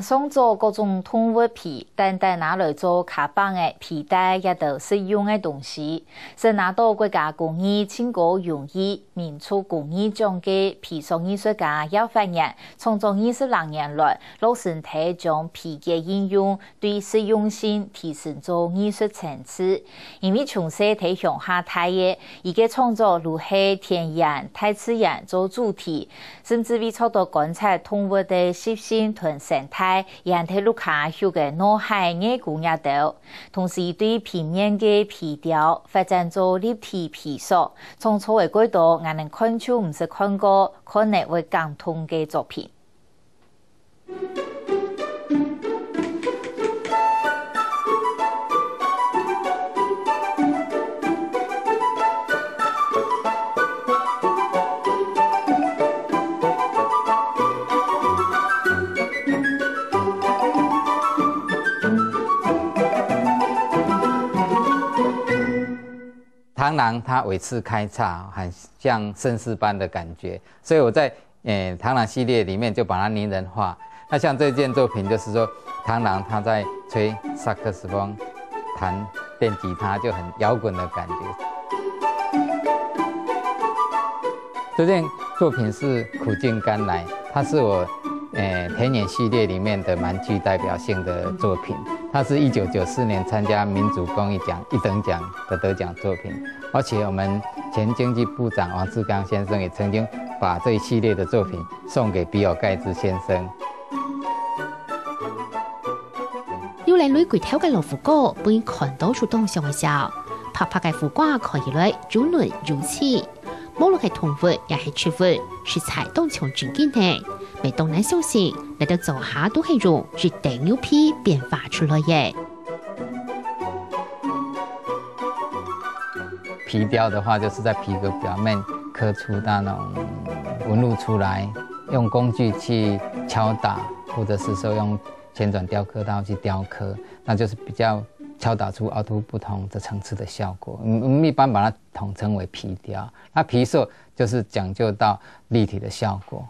上做各种动物皮，单拿来做卡邦的皮带，也都实用的东西。是拿到国家工艺青果荣誉、民族工艺奖的皮塑艺术家姚发现，从20年来，老身体将皮的应用对实用性提升到艺术层次。因为从小在乡下大爷，伊个创作如是田园、大自然做主题，甚至为找到观察动物的习性同生态，让睇路卡有个脑海眼顾也到。同时对平面的皮雕发展做立体皮塑，从错的角度也能看出唔是看过，可能会共通的作品。螳螂它尾刺开叉，很像绅士般的感觉，所以我在螳螂系列里面就把它拟人化。那像这件作品就是说，螳螂它在吹萨克斯风、弹电吉他，就很摇滚的感觉。这件作品是苦尽甘来，它是我田野系列里面的蛮具代表性的作品。它是1994年参加民主公益奖1等奖的得奖作品，而且我们前经济部长王志刚先生也曾经把这一系列的作品送给比尔盖茨先生。要嚟女鬼跳嘅老虎哥，本看到出動上嘅時候，拍嘅苦瓜可以來如嫩如刺，無論係動物也係植物，食材都從正經嘅。每當難相信，嚟到做下都係用熱帶牛皮變化出來嘅。皮雕的話，就是在皮革表面刻出那種紋路出來，用工具去敲打，或者是說用旋轉雕刻刀去雕刻，那就是比較敲打出凹凸不同的層次的效果。我們一般把它統稱為皮雕。那皮塑就是講究到立體的效果。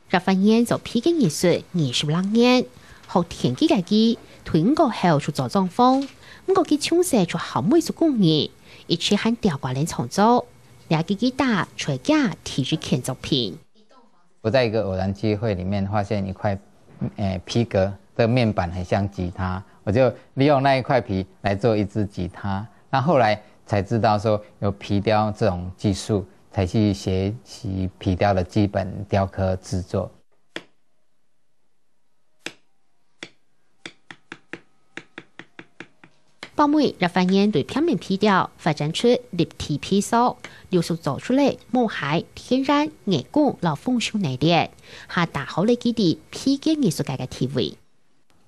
入發現做皮嘅藝術冷年，學田基嘅基，團個後出做裝風，咁個基充實出好美術工藝，一切喺吊掛鏈創作，兩個基打吹架體育片作品。我在一個偶然機會裡面發現一塊皮革的面板很像吉他，我就利用那一塊皮來做一支吉他。那後來才知道說有皮雕這種技術，才去學習皮雕的基本雕刻製作。包妹入發現對平面皮雕發展出立體皮塑，描述做出嚟無害、天然、眼光、老風騷內斂，係打好你基地皮嘅藝術界嘅地位。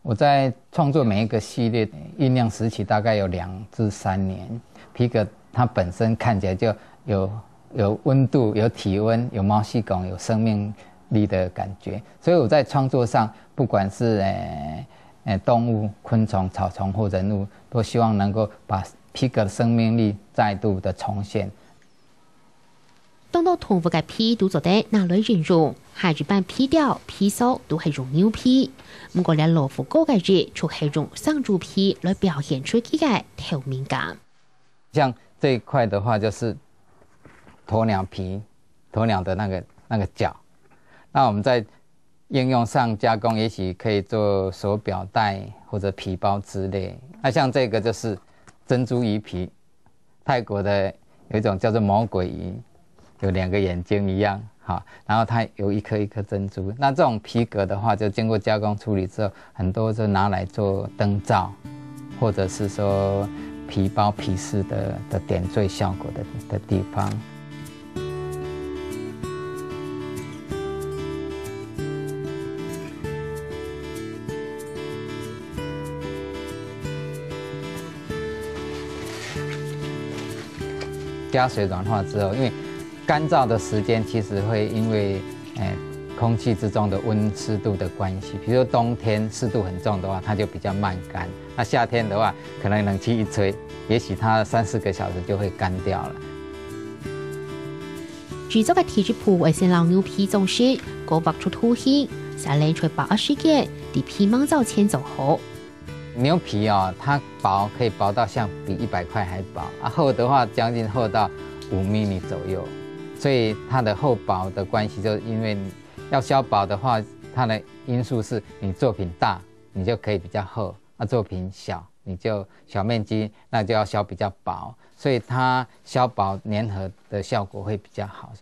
我在創作每一個系列醞釀時期大概有2至3年，皮革它本身看起來就有溫度、有體溫、有毛細孔、有生命力的感覺，所以我在創作上，不管是動物、昆蟲、草叢或人物，都希望能夠把皮革的生命力再度的重現。當到動物嘅皮都做得哪類形容，係日本皮雕、皮塑都係用牛皮，唔過連老虎哥嘅字就係用生豬皮來表現出佢嘅透明感。像這一塊的話，就是鴕鳥皮，鴕鳥的那個角，那我們在應用上加工，也許可以做手錶帶或者皮包之類。那像這個就是珍珠魚皮，泰國的有一種叫做魔鬼魚，有2個眼睛一樣，好，然後它有一顆一顆珍珠。那這種皮革的話，就經過加工處理之後，很多就拿來做燈罩，或者是說皮包皮飾的點綴效果的地方。加水軟化之後，因為乾燥的時間其實會因為空氣之中的溫濕度的關係，比如說冬天濕度很重的話，它就比較慢乾。那夏天的話，可能冷氣一吹，也許它3、4個小時就會乾掉了。製作嘅鐵質鋪為先讓牛皮裝飾，個畫出凸顯，三连吹8时间，比皮毛早前走厚。牛皮哦，它薄可以薄到像比100块还薄啊，厚的话将近厚到5 mm 左右，所以它的厚薄的关系，就是因为要削薄的话，它的因素是你作品大，你就可以比较厚；啊，作品小，你就小面积，那就要削比较薄，所以它削薄粘合的效果会比较好。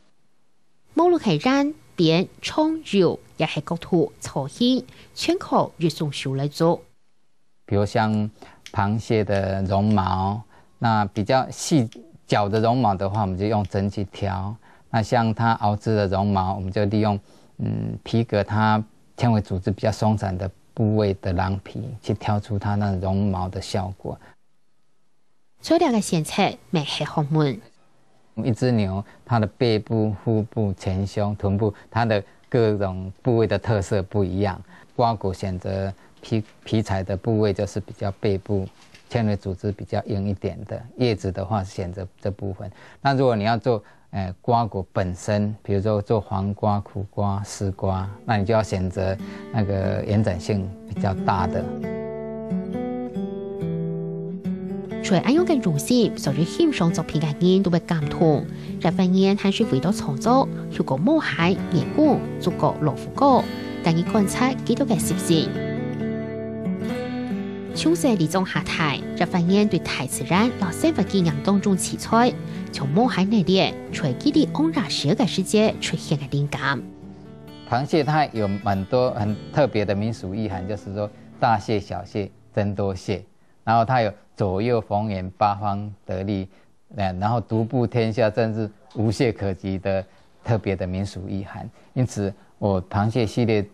无论係染、編、沖、揉，也係各圖粗細，全靠日送手來做。比如像螃蟹的绒毛，那比较细角的绒毛的话，我们就用针去挑；那像它螯肢的绒毛，我们就利用皮革它纤维组织比较松散的部位的狼皮，去挑出它那绒毛的效果。最兩個選擇咪係學問。一只牛，它的背部、腹部、前胸、臀部，它的各种部位的特色不一样。瓜果选择皮材的部位就是比较背部纤维组织比较硬一点的，叶子的话选择这部分。那如果你要做瓜果本身，比如说做黄瓜、苦瓜、丝瓜，那你就要选择那个延展性比较大的。除了用嘅用心，所以欣賞作品嘅人都會感動。日本人還是為咗創作，如果冇係眼光，做個老虎哥，但要觀察幾多嘅攝影。從細呢種下台，日本人對大自然和生活經驗當中奇才，從冇係那裡，隨佢哋偶然時嘅世界出現嘅靈感。螃蟹它有很多很特別的民俗意涵，就是說大蟹、小蟹爭多蟹，然後它有左右逢源、八方得利，然後獨步天下，真是無懈可擊的特別的民俗意涵。因此，我螃蟹系列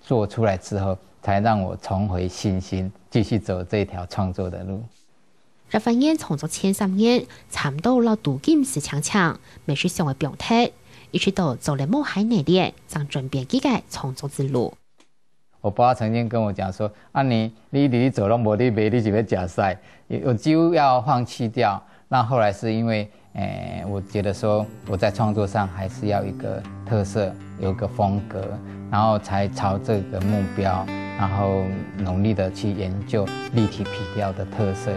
做出來之後，才讓我重回信心，繼續走這條創作的路。日本人創作前3年，差唔多攞杜金石強強，美術上嘅表態，一直到做了冇海內練，將轉變佢嘅創作之路。我爸曾經跟我講說：“啊你走攏無你賣，你就要假賽。”我幾乎要放棄掉。那後來是因為，我覺得說我在創作上還是要一個特色，有一個風格，然後才朝這個目標，然後努力的去研究立體皮雕的特色。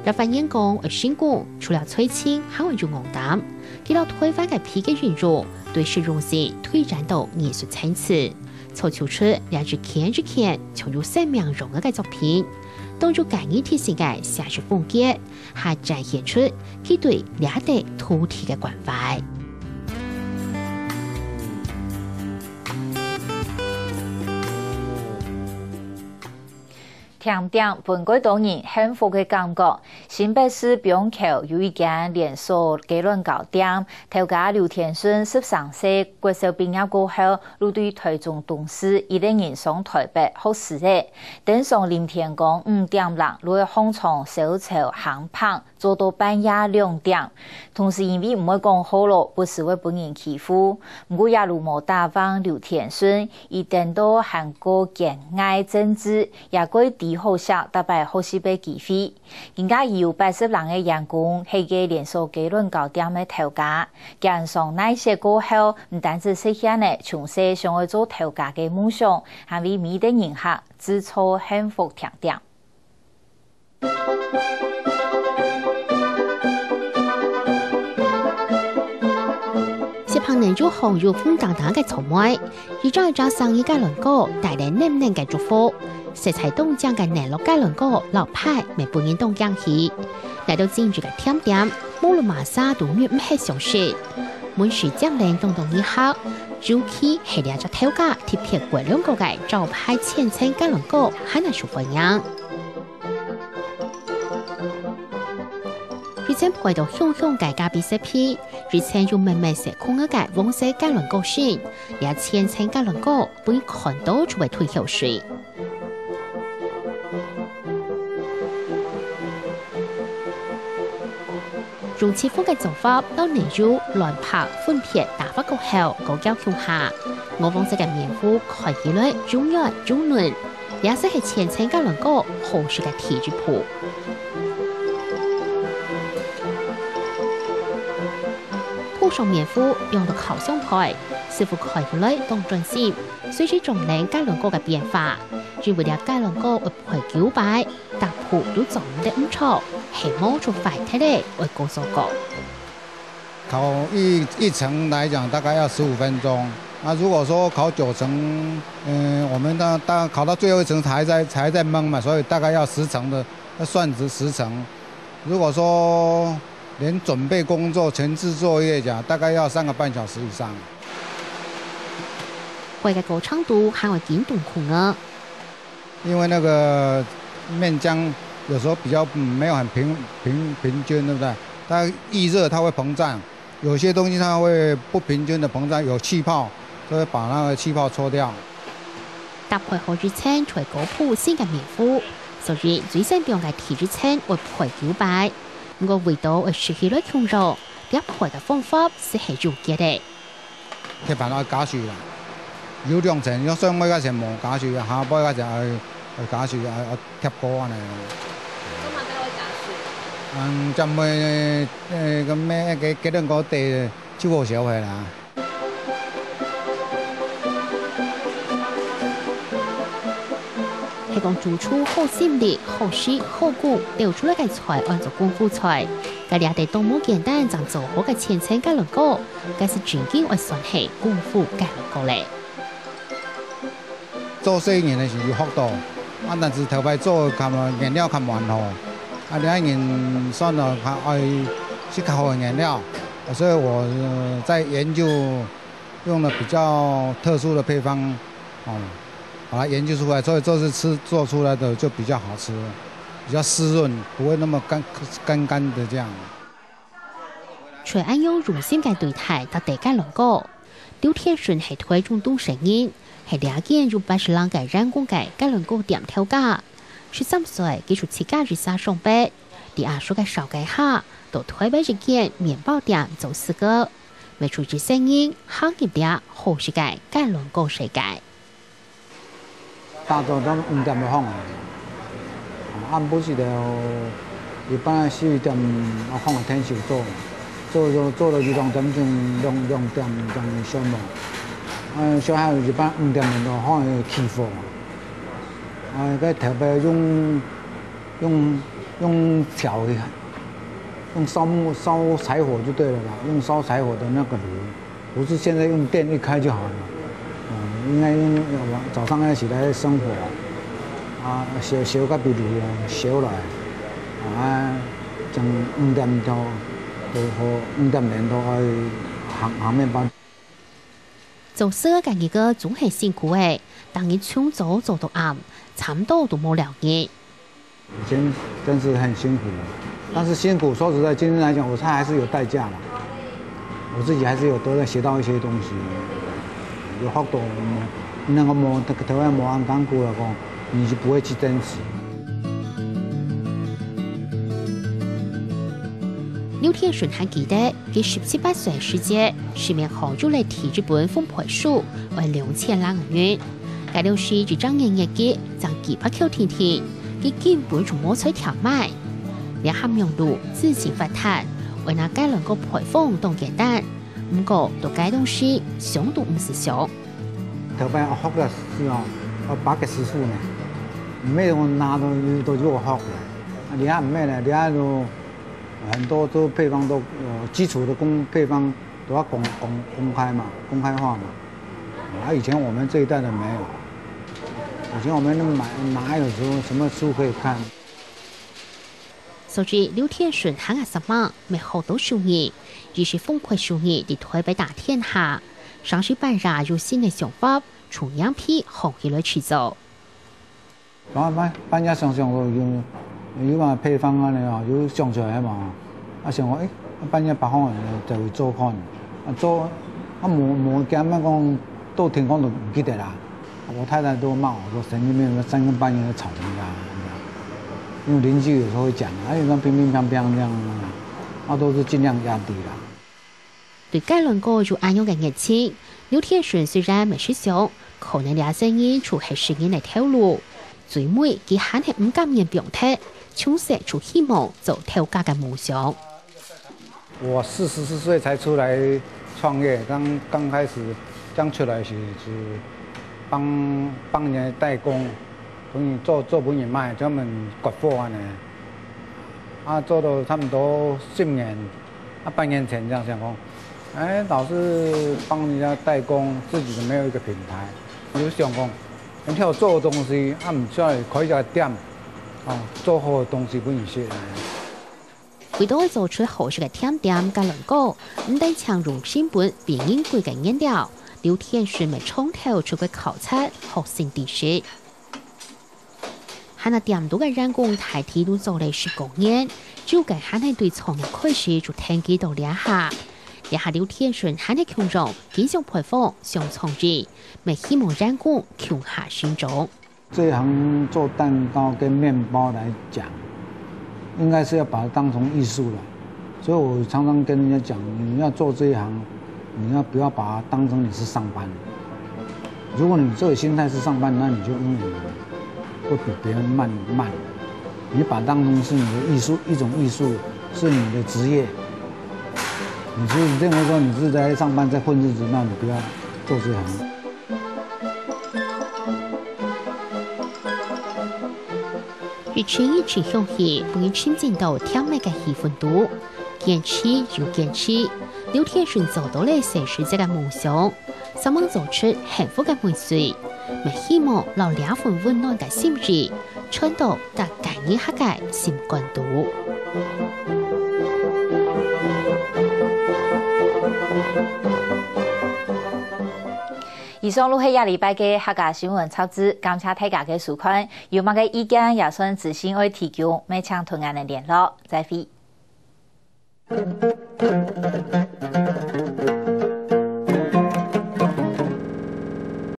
日本人講而成功，除了催青，還會用紅膽，佢到推翻嘅皮嘅運作，對實用性推展到藝術層次，創造出兩隻看之看，從有生命融合嘅作品，當做簡易體性嘅寫實風格，還展現出佢對兩地土地嘅關懷。聽點本季多人幸福嘅感覺，新北市中口有一間連鎖雞卵糕店，頭家劉天順13歲，國小畢業過後，入隊台中董事，10年上台北學師嘅，登上林天光5點鐘，落去紅廠小炒烘棒，做到半夜2點。同時因為唔會講好咯，不是為本人欺負，唔過也如無打翻劉天順，一等到韓國建愛政治，也歸地好食，特別好西北機會。人家有80人嘅員工，係個連鎖雞卵糕店嘅頭家，加上那些過後，唔單止實現呢從細想要做頭家嘅夢想，還為每個人客製造幸福甜點。小朋友就紅入風當當嘅草莓，一張一張生意嘅卵糕帶來嫩嫩嘅祝福。食材凍醬嘅內陸雞卵糕老派咪半年凍醬起，來到精緻嘅甜點，無論麻沙都越唔係常識。滿是醬靚凍凍一刻，煮起係兩隻頭家貼片雞卵糕嘅招牌千層雞卵糕，係那舒服樣。以前陪到香香嘅咖啡食片，以前用慢慢食空嘅嘅黃色雞卵糕先，也千層雞卵糕本看到就會退口水。用切風嘅做法，當年要亂拍分片打發過後，高膠向下。我黃色嘅面糊看起來中軟中嫩，也是係千層雞卵糕好食嘅鐵質鋪。上面敷用到烤箱台，师傅开起来当专心，随时仲能嘉良哥嘅變化。認為了嘉良哥會陪九擺，搭鋪都總得唔錯，係冇做快睇咧，會高手過。烤一层来讲，大概要15分钟。那如果说烤9层，我们大烤到最后一层还在焖嘛，所以大概要10层的，要算值10层。如果说连准备工作、前置作业讲，大概要3个半小时以上。會嘅高長度還會見動控啊。因为那个面浆有时候比较没有很平均，对不对？它易热，它会膨胀。有些东西它会不平均的膨胀，有氣泡，就會把那個氣泡搓掉。搭配好之前，除高鋪先嘅面敷，所以最先用嘅提之前會配九擺，不過味道會食起來強弱，搭配嘅方法是係要嘅嘅。鐵板要加水啦，有兩層，有上尾嗰陣冇加水，下尾嗰陣係加水，貼鍋啊嚟。就咪咁咩幾多個地超過少去啦。係講做出好心力、好食、好顧，料出嚟嘅菜按照功夫菜，佢哋哋都冇簡單就做好嘅前程嘉良哥，佢是專經為算係功夫嘉良哥咧。做4年嘅時要學到，但是頭擺做原料咁完好。2年算了，還愛去烤原料，所以我在研究用了比較特殊的配方，把它研究出來，所以這次做出來的就比較好吃，比較濕潤，不會那麼乾的這樣。隨按用用心嘅對待到地嘉良哥，劉天順係推中東成因，係了解用80人嘅人工嘅嘉良哥點調價。13歲基礎設計日沙上班，第二數嘅少計下，到台北一間麵包店做4個，未出之聲音，行業啲好世界嘉良哥世界。大多都5點就放啊，按不是的，一般4點我放天數做了2點鐘2點鐘上網，小孩一般5點就放起貨。個特別用挑的，用燒柴火就對了啦，用燒柴火的那個爐，不是現在用電一開就好了。應該用早上要起來生火，燒個比爐燒來，將5點到5點零到行麵包。做4個一個總係辛苦誒，當你從早做到暗。差不多都冇2年。以前真是很辛苦，但是辛苦說實在，今天來講，我猜還是有代價嘛。我自己還是有得到學到一些東西，有學到。那個台灣冇按乾苦嚟講，你就不會去珍惜。劉天順還記得，佢17、18歲時節，市面好咗嚟提日本豐培書為2000萬元。介料是一張營業機，將幾百口天天，佢根本就冇取條賣。兩項用路自行發達，為那嘉良哥培風當簡單，不過都該東西想都唔是想。頭擺我學嘅是我8個師傅呢，唔咩我拿都就我學嘅，你看唔咩呢？你看都很多都配方都基礎的配方都要公開嘛，公開化嘛。以前我們這一代的沒有。以前我們哪有時候什麼書可以看？所以劉天順行啊什麼，沒好多收益，於是豐沛收益地台北打天下。上市辦ra有新的想法，從樣批學起來去做。搬家想有嘛配方啊，有想出來嘛。想講搬家白方就會做看，做冇驚咩講，到天光都唔記得啦。我太太都罵我說神經病，3更半夜吵人家，因為鄰居有時候會講，那乒乒乓乓這樣，我都是盡量壓低啦。對嘉良哥就按樣嘅熱情，劉天順雖然沒識想，可能倆聲音出係聲音嚟透露，最尾佢還係唔甘願表態，充實出希望做頭家嘅夢想。我44岁才出来创业，刚开始刚出来时是帮人家代工，等于做本也卖，专门割货安尼。做了差不多10年，半年前这样想讲，老是帮人家代工，自己没有一个品牌，就想讲，人家做的东西，唔需要开一个店，做好的东西不一些。为到做出好食嘅甜点甲卵糕，唔但强用成本便宜贵嘅原料，刘天顺咪从头出去考察学生知识。喺那店度嘅人工大體都做嚟10公年，就計喺那對創業開始就聽幾到兩下劉天順喺那強壯，經常培訓想創業，咪希望人工強下心中。這一行做蛋糕跟麵包來講，應該是要把它當成藝術了。所以我常常跟人家講，你要做這一行，你要不要把它當成你是上班？如果你這個心態是上班，那你就永遠會比別人慢。你把它當成是你的藝術，一種藝術，是你的職業。你是認為說你是在上班在混日子，那你不要做這行。日前一直向起，不因親近到甜美嘅氣氛度，堅持又堅持，劉天順做到了實現這個夢想，希望做出幸福嘅未遂，咪希望留兩份溫暖嘅心意，傳到大家一刻嘅心肝度。以上錄係下禮拜嘅客家新聞插紙，感謝大家嘅收看。有乜嘅意見，也算自行愛提供，咪請同我哋聯絡。再會。